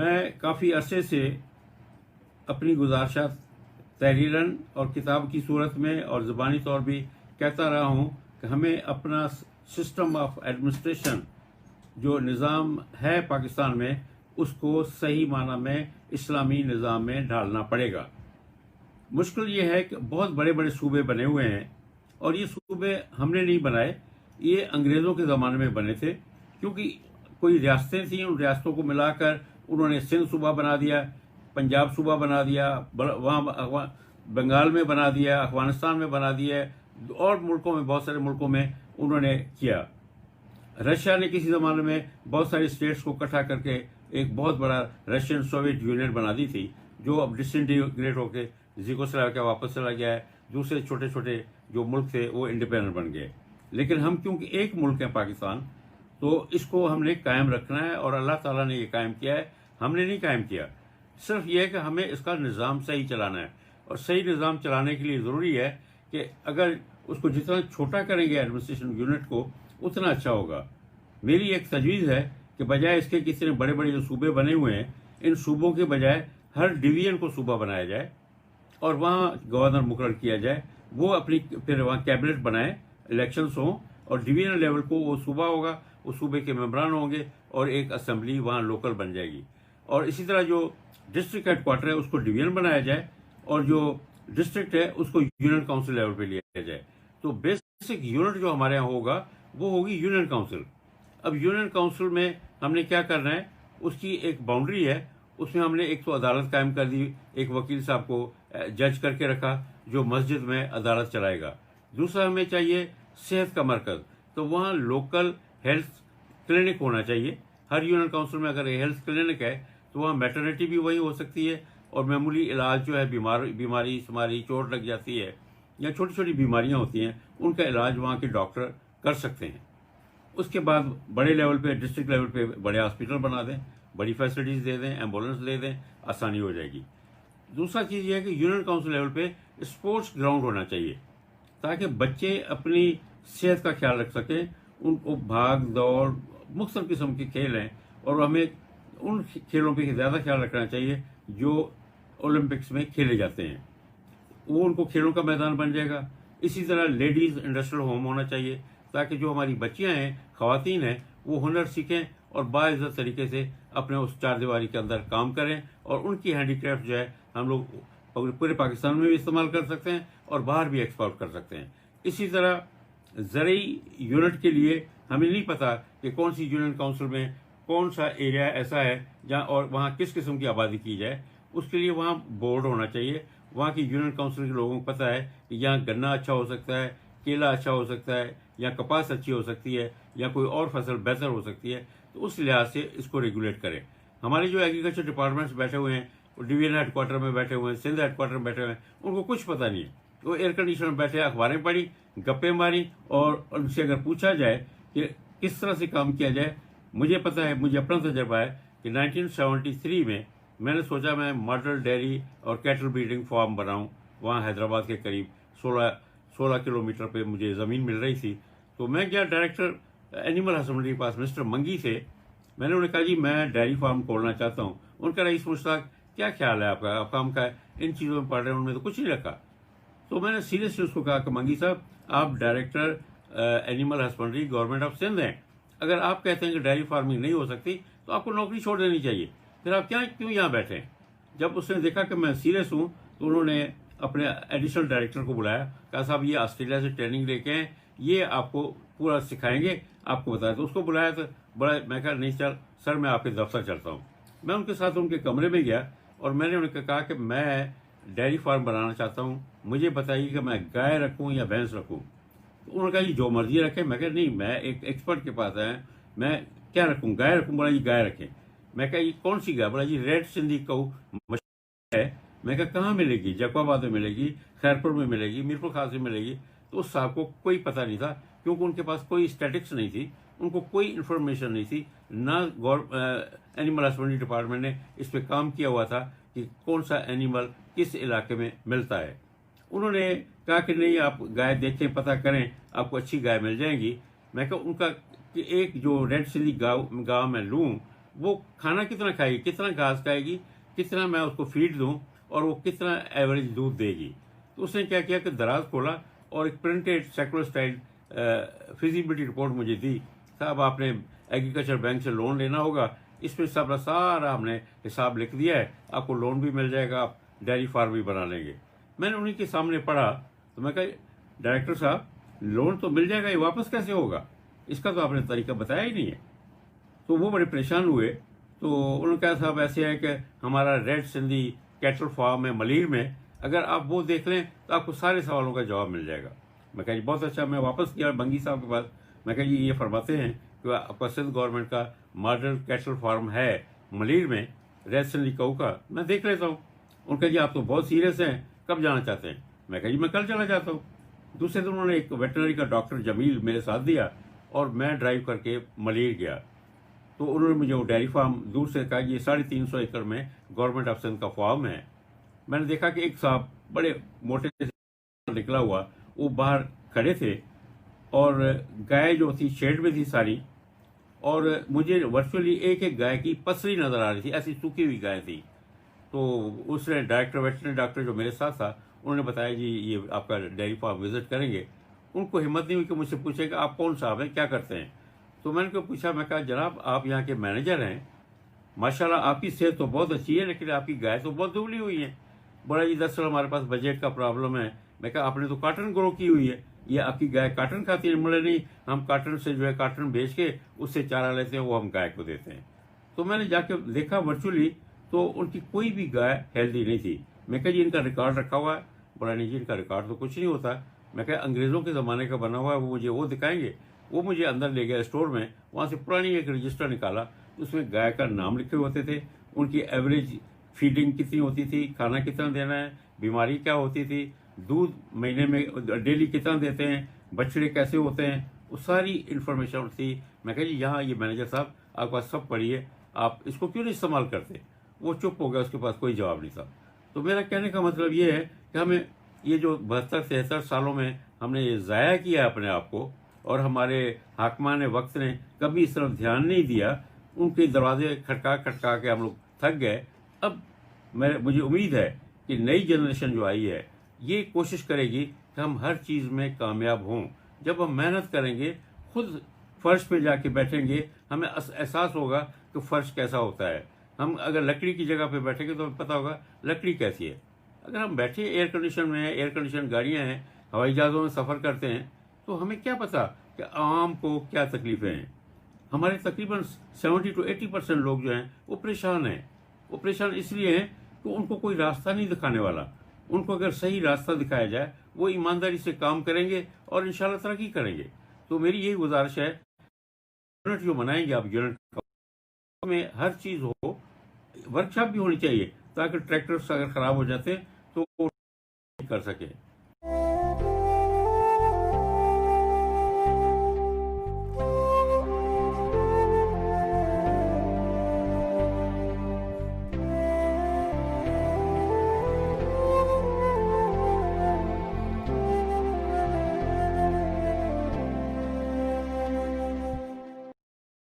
मैं काफ़ी अरसे से अपनी गुजारिशात तहरीरन और किताब की सूरत में और ज़बानी तौर भी कहता रहा हूँ कि हमें अपना सिस्टम ऑफ एडमिनिस्ट्रेशन जो निज़ाम है पाकिस्तान में उसको सही माना में इस्लामी निज़ाम में ढालना पड़ेगा। मुश्किल ये है कि बहुत बड़े बड़े सूबे बने हुए हैं और ये सूबे हमने नहीं बनाए, ये अंग्रेज़ों के ज़माने में बने थे, क्योंकि कोई रियासतें थीं, उन रियासतों को मिलाकर उन्होंने सिंध सूबा बना दिया, पंजाब सूबा बना दिया, वहाँ बंगाल में बना दिया, अफगानिस्तान में बना दिया और मुल्कों में, बहुत सारे मुल्कों में उन्होंने किया। रशिया ने किसी ज़माने में बहुत सारी स्टेट्स को इकट्ठा करके एक बहुत बड़ा रशियन सोवियत यूनियन बना दी थी, जो अब डिसइंटीग्रेट होकर यूगोस्लाविया वापस चला गया है। दूसरे छोटे छोटे जो मुल्क थे वो इंडिपेंडेंट बन गए। लेकिन हम क्योंकि एक मुल्क है पाकिस्तान, तो इसको हमने कायम रखना है और अल्लाह ताला ने ये कायम किया है, हमने नहीं कायम किया। सिर्फ ये है कि हमें इसका निज़ाम सही चलाना है और सही निज़ाम चलाने के लिए ज़रूरी है कि अगर उसको जितना छोटा करेंगे एडमिनिस्ट्रेशन यूनिट को उतना अच्छा होगा। मेरी एक तजवीज़ है कि बजाय इसके किसी बड़े बड़े जो सूबे बने हुए हैं, इन सूबों के बजाय हर डिवीज़न को सूबा बनाया जाए और वहाँ गवर्नर मुकर्रर किया जाए, वो अपनी फिर वहाँ कैबिनेट बनाए, इलेक्शंस हों और डिवीजन लेवल को वो सूबा होगा, उस सूबे के मेंबरान होंगे और एक असेंबली वहाँ लोकल बन जाएगी। और इसी तरह जो डिस्ट्रिक्ट हेडक्वार्टर है उसको डिवीजन बनाया जाए और जो डिस्ट्रिक्ट है उसको यूनियन काउंसिल लेवल पे लिया जाए। तो बेसिक यूनिट जो हमारे यहाँ होगा वो होगी यूनियन काउंसिल। अब यूनियन काउंसिल में हमने क्या करना है, उसकी एक बाउंड्री है, उसमें हमने एक तो अदालत कायम कर दी, एक वकील साहब को जज करके रखा जो मस्जिद में अदालत चलाएगा। दूसरा हमें चाहिए सेहत का मरकज़, तो वहाँ लोकल हेल्थ क्लिनिक होना चाहिए। हर यूनियन काउंसिल में अगर हेल्थ क्लिनिक है तो वहाँ मैटरनिटी भी वही हो सकती है और मामूली इलाज जो है बीमारी हमारी चोट लग जाती है या छोटी छोटी बीमारियाँ होती हैं उनका इलाज वहाँ के डॉक्टर कर सकते हैं। उसके बाद बड़े लेवल पे, डिस्ट्रिक्ट लेवल पे बड़े हॉस्पिटल बना दें, बड़ी फैसिलिटीज़ दे दें, एम्बुलेंस दे दें, आसानी हो जाएगी। दूसरा चीज़ ये है कि यूनियन काउंसिल लेवल पे स्पोर्ट्स ग्राउंड होना चाहिए ताकि बच्चे अपनी सेहत का ख्याल रख सकें। उनको भाग दौड़ मुख्तलिफ किस्म के खेल हैं और हमें उन खेलों पे ज़्यादा ख्याल रखना चाहिए जो ओलंपिक्स में खेले जाते हैं, वो उनको खेलों का मैदान बन जाएगा। इसी तरह लेडीज़ इंडस्ट्रियल होम होना चाहिए ताकि जो हमारी बच्चियां हैं, ख़वातीन हैं, वो हुनर सीखें और बाइज़्ज़त तरीके से अपने उस चार दीवारी के अंदर काम करें और उनकी हैंडीक्राफ्ट जो है हम लोग पूरे पाकिस्तान में भी इस्तेमाल कर सकते हैं और बाहर भी एक्सपोर्ट कर सकते हैं। इसी तरह ज़रूरी यूनिट के लिए हमें नहीं पता कि कौन सी यूनियन काउंसिल में कौन सा एरिया ऐसा है जहाँ और वहाँ किस किस्म की आबादी की जाए, उसके लिए वहाँ बोर्ड होना चाहिए। वहाँ की यूनियन काउंसिल के लोगों को पता है कि यहाँ गन्ना अच्छा हो सकता है, केला अच्छा हो सकता है, या कपास अच्छी हो सकती है, या कोई और फसल बेहतर हो सकती है, तो उस लिहाज से इसको रेगुलेट करें। हमारे जो एग्रीकल्चर डिपार्टमेंट्स बैठे हुए हैं, डिवीजन हेडक्वार्टर में बैठे हुए हैं, सिंध हेडक्वार्टर में बैठे हुए हैं, उनको कुछ पता नहीं है। वो एयर कंडीशनर में बैठे, अखबारें पढ़ी, गप्पे मारी और उनसे अगर पूछा जाए कि किस तरह से काम किया जाए, मुझे पता है, मुझे अपना तजर्बा है कि 1973 में मैंने सोचा मैं मॉडल डेयरी और कैटल ब्रीडिंग फार्म बनाऊँ। वहाँ हैदराबाद के करीब 16 किलोमीटर पे मुझे ज़मीन मिल रही थी। तो मैं गया डायरेक्टर एनिमल हस्बेंड्री के पास, मिस्टर मंगी थे। मैंने उन्हें कहा जी मैं डेयरी फार्म खोलना चाहता हूँ। उनका रईस मुश्ताक, क्या ख्याल है आपका, आप काम का इन चीज़ों में पढ़ रहे हैं, उनमें तो कुछ नहीं रखा। तो मैंने सीरियसली उसको कहा कि मंगी साहब, आप director animal husbandry government of Sindh हैं, अगर आप कहते हैं कि डेयरी फार्मिंग नहीं हो सकती तो आपको नौकरी छोड़ देनी चाहिए, फिर आप क्यों यहाँ बैठे हैं। जब उसने देखा कि मैं सीरियस हूँ तो उन्होंने अपने एडिशनल डायरेक्टर को बुलाया, कहा साहब ये ऑस्ट्रेलिया से ट्रेनिंग लेके हैं, ये आपको पूरा सिखाएंगे, आपको बताया। तो उसको बुलाया तो बड़ा, मैं कहा नहीं चल सर, मैं आपके दफ्तर चलता हूँ। मैं उनके साथ उनके कमरे में गया और मैंने उन्हें कहा कि मैं डेयरी फार्म बनाना चाहता हूँ, मुझे बताइए कि मैं गाय रखूँ या भैंस रखूँ। तो उन्होंने कहा जी जो मर्जी रखें। मैं कहा नहीं, मैं एक एक्सपर्ट के पास आया, मैं क्या रखूँ, गाय रखूँ। बोला जी गाय रखें। मैं कहा ये कौन सी गाय? बोला जी रेड सिंधी गऊ है। मैं कहा कहाँ मिलेगी? जकवाबाद में मिलेगी, खैरपुर में मिलेगी, मीरपुर खास में मिलेगी। तो उस साहब को कोई पता नहीं था, क्योंकि उनके पास कोई स्टैटिक्स नहीं थी, उनको कोई इन्फॉर्मेशन नहीं थी, ना एनिमल हस्बेंड्री डिपार्टमेंट ने इस पर काम किया हुआ था कि कौन सा एनिमल किस इलाके में मिलता है। उन्होंने कहा कि नहीं, आप गाय देखें, पता करें, आपको अच्छी गाय मिल जाएगी। मैं कहा उनका कि एक जो रेड सिंधी गाँव में लूँ वो खाना कितना खाएगी, कितना घास खाएगी, कितना मैं उसको फीड दूं और वो कितना एवरेज दूध देगी। तो उसने क्या किया कि दराज खोला और एक printed secular style feasibility report मुझे दी। साहब आपने एग्रीकल्चर बैंक से लोन लेना होगा, इसमें सब सारा हमने हिसाब लिख दिया है, आपको लोन भी मिल जाएगा, आप डेयरी फार्म भी बना लेंगे। मैंने उन्हीं के सामने पढ़ा तो मैं कहा डायरेक्टर साहब लोन तो मिल जाएगा, ये वापस कैसे होगा, इसका तो आपने तरीका बताया ही नहीं है। तो वो बड़े परेशान हुए। तो उन्होंने कहा साहब ऐसे है कि हमारा रेड सिंधी कैटल फार्म है मलीर में, अगर आप वो देख लें तो आपको सारे सवालों का जवाब मिल जाएगा। मैं कहा जी बहुत अच्छा। मैं वापस गया बंगी साहब के पास, मैं कहा जी ये फरमाते हैं कि आपका सिंध गवर्नमेंट का मॉडल कैटल फार्म है मलीर में रेड सिंधी कऊ का, मैं देख लेता हूँ। उनका जी आप तो बहुत सीरियस हैं, कब जाना चाहते हैं? मैं कहा जी मैं कल चला जाता हूँ। दूसरे दिन उन्होंने एक वेटनरी का डॉक्टर जमील मेरे साथ दिया और मैं ड्राइव करके मलीर गया। तो उन्होंने मुझे वो डेयरी फार्म दूर से कहा ये 350 एकड़ में गवर्नमेंट ऑफ सिंध का फार्म है। मैंने देखा कि एक साहब बड़े मोटे से निकला हुआ वो बाहर खड़े थे और गाय जो थी शेड में थी सारी, और मुझे वर्चुअली एक एक गाय की पसली नजर आ रही थी, ऐसी सूखी हुई गाय थी। तो उसने डायरेक्टर वेटनरी डॉक्टर जो मेरे साथ था उन्होंने बताया जी ये आपका डेयरी फार्म विजिट करेंगे। उनको हिम्मत नहीं हुई कि मुझसे पूछेगा आप कौन साहब हैं, क्या करते हैं। तो मैंने उनको पूछा, मैं कहा जनाब आप यहाँ के मैनेजर हैं, माशाल्लाह आपकी सेहत तो बहुत अच्छी है लेकिन आपकी गाय तो बहुत दुबली हुई है। बोला जी दरअसल हमारे पास बजट का प्रॉब्लम है। मैं कहा आपने तो कॉटन ग्रो की हुई है, ये आपकी गाय कॉटन खाती है? बोले नहीं, हम कॉटन से जो है कॉटन बेच के उससे चारा लेते हैं, वो हम गाय को देते हैं। तो मैंने जाके देखा वर्चुअली तो उनकी कोई भी गाय हेल्दी नहीं थी। मैं कहा जी इनका रिकॉर्ड रखा हुआ है? बोला नहीं जी इनका रिकॉर्ड तो कुछ नहीं होता। मैं कहा अंग्रेजों के ज़माने का बना हुआ है, वो मुझे वो दिखाएंगे। वो मुझे अंदर ले गया स्टोर में, वहाँ से पुरानी एक रजिस्टर निकाला, उसमें गाय का नाम लिखे होते थे, उनकी एवरेज फीडिंग कितनी होती थी, खाना कितना देना है, बीमारी क्या होती थी, दूध महीने में डेली कितना देते हैं, बछड़े कैसे होते हैं, वो सारी इन्फॉर्मेशन थी। मैं कहा जी यहाँ ये मैनेजर साहब आपके पास सब पड़ी है, आप इसको क्यों नहीं इस्तेमाल करते? वो चुप हो गया, उसके पास कोई जवाब नहीं था। तो मेरा कहने का मतलब ये है कि हमें ये जो 72-73 सालों में हमने ये ज़ाया किया अपने आप को, और हमारे हाकमान वक्त ने कभी इस तरफ ध्यान नहीं दिया, उनके दरवाजे खटका खटका के हम लोग थक गए। अब मुझे उम्मीद है कि नई जनरेशन जो आई है ये कोशिश करेगी कि हम हर चीज़ में कामयाब हों। जब हम मेहनत करेंगे, खुद फर्श पे जाके बैठेंगे, हमें एहसास होगा कि फर्श कैसा होता है। हम अगर लकड़ी की जगह पे बैठेंगे तो हमें पता होगा लकड़ी कैसी है। अगर हम बैठे एयर कंडीशन में हैं, एयर कंडीशन गाड़ियाँ हैं, हवाई जहाज़ों में सफ़र करते हैं, तो हमें क्या पता कि आवाम को क्या तकलीफ़ें हैं। हमारे तकरीबन 70 to 80% लोग जो हैं वो परेशान हैं। वो परेशान इसलिए हैं कि उनको कोई रास्ता नहीं दिखाने वाला। उनको अगर सही रास्ता दिखाया जाए वो ईमानदारी से काम करेंगे और इंशाल्लाह तरक्की करेंगे। तो मेरी यही गुजारिश है, यूनिट जो मनाएंगे आप यूनिट में हर चीज़ हो, वर्कशॉप भी होनी चाहिए ताकि ट्रैक्टर्स अगर ख़राब हो जाते हैं तो वो कर सके।